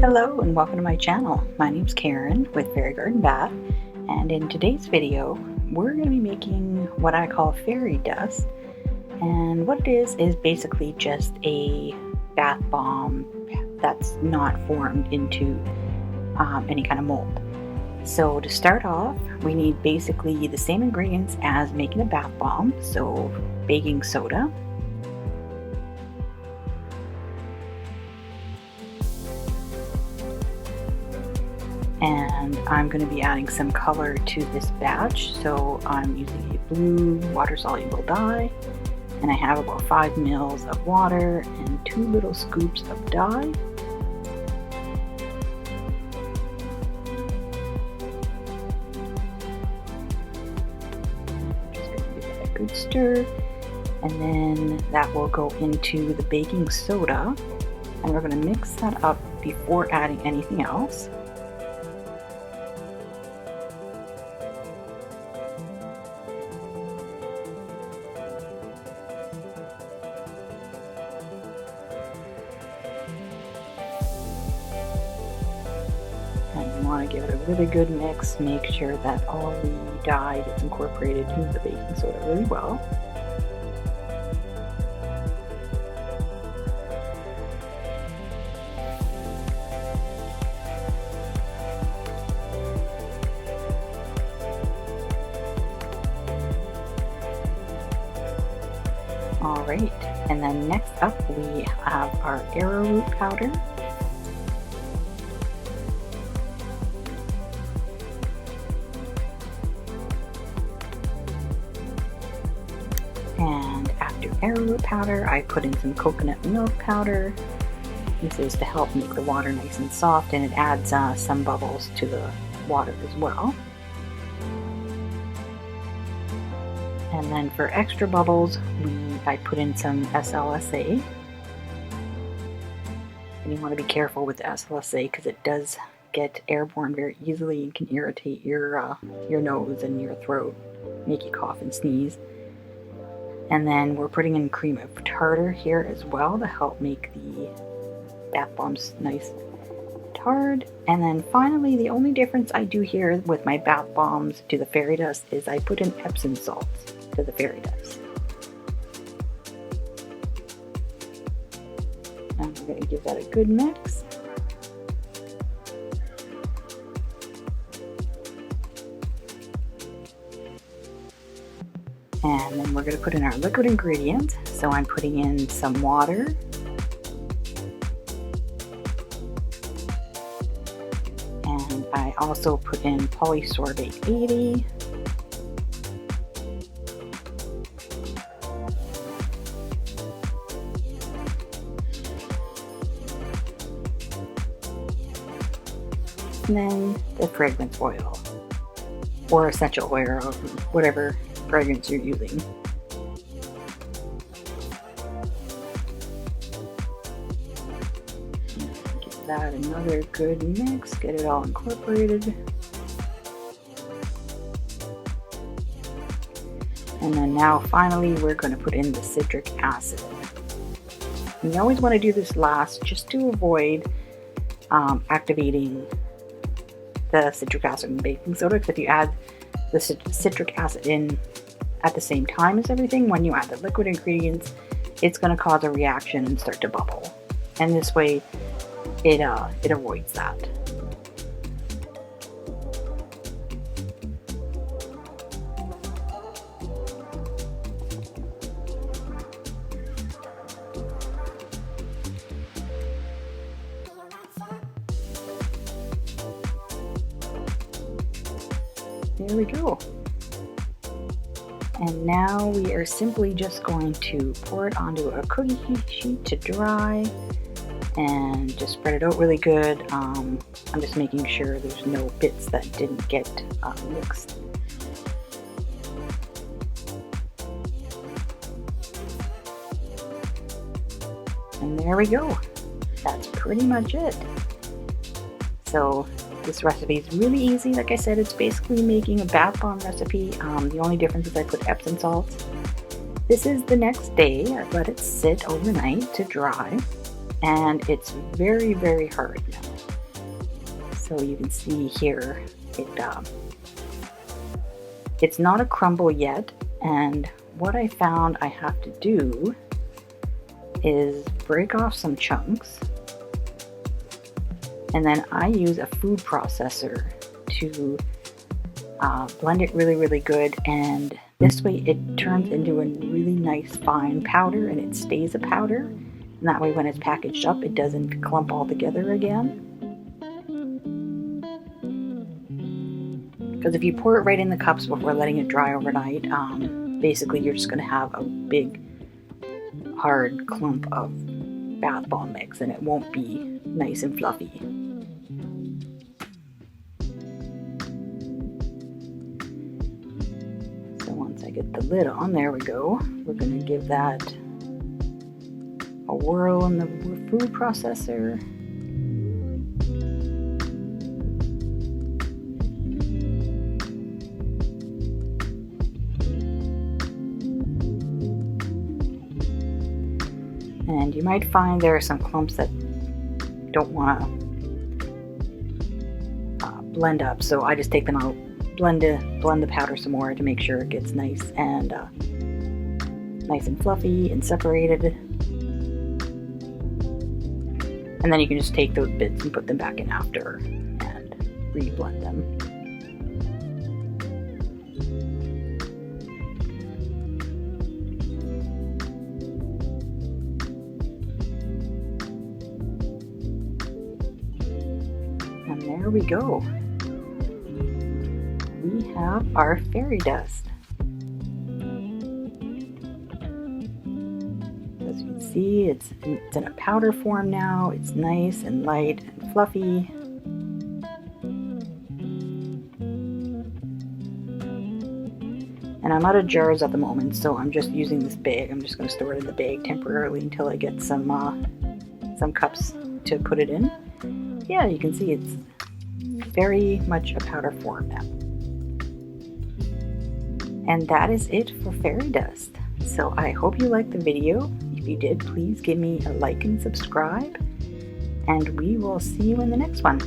Hello and welcome to my channel. My name's Karen with Fairy Garden Bath, and in today's video we're going to be making what I call fairy dust. And what it is basically just a bath bomb that's not formed into any kind of mold. So to start off, we need basically the same ingredients as making a bath bomb. So baking soda, and I'm going to be adding some color to this batch. So I'm using a blue water-soluble dye, and I have about 5 ml of water and 2 little scoops of dye. Just going to give that a good stir, and then that will go into the baking soda, and we're going to mix that up before adding anything else. And you want to give it a really good mix. Make sure that all the dye gets incorporated into the baking soda really well. Alright, and then next up we have our Arrowroot Powder. And after Arrowroot Powder, I put in some coconut milk powder. This is to help make the water nice and soft, and it adds some bubbles to the water as well. And then for extra bubbles, I put in some SLSA. And you want to be careful with the SLSA because it does get airborne very easily and can irritate your nose and your throat, make you cough and sneeze. And then we're putting in cream of tartar here as well to help make the bath bombs nice hard. And then finally, the only difference I do here with my bath bombs to the fairy dust is I put in Epsom Salt to the fairy dust. And we're going to give that a good mix. And then we're going to put in our liquid ingredients. So I'm putting in some water, and I also put in Polysorbate 80. And then the fragrance oil, or essential oil, or whatever fragrance you're using. Give that another good mix, get it all incorporated. And then now finally we're going to put in the citric acid. And you always want to do this last just to avoid activating the citric acid in baking soda, because if you add the citric acid in at the same time as everything, when you add the liquid ingredients, it's going to cause a reaction and start to bubble. And this way it avoids that. There we go. And now we are simply just going to pour it onto a cookie sheet to dry and just spread it out really good. I'm just making sure there's no bits that didn't get mixed. And there we go. That's pretty much it. So this recipe is really easy. Like I said, it's basically making a bath bomb recipe. The only difference is I put Epsom salt. This is the next day. I let it sit overnight to dry, and it's very, very hard now. So you can see here, it's not a crumble yet, and what I found I have to do is break off some chunks, and then I use a food processor to blend it really good, and this way it turns into a really nice fine powder, and it stays a powder, and that way when it's packaged up it doesn't clump all together again. Because if you pour it right in the cups before letting it dry overnight, basically you're just going to have a big hard clump of bath bomb mix, and it won't be nice and fluffy. So once I get the lid on, there we go. We're going to give that a whirl in the food processor. And you might find there are some clumps that don't want to blend up, so I just take them out, blend the powder some more to make sure it gets nice and fluffy and separated. And then you can just take those bits and put them back in after and re-blend them. And there we go. We have our fairy dust. As you can see, it's in a powder form now. It's nice and light and fluffy. And I'm out of jars at the moment, so I'm just using this bag. I'm just going to store it in the bag temporarily until I get some cups to put it in. Yeah, you can see it's very much a powder form now. And that is it for fairy dust. So I hope you liked the video. If you did, please give me a like and subscribe. And we will see you in the next one.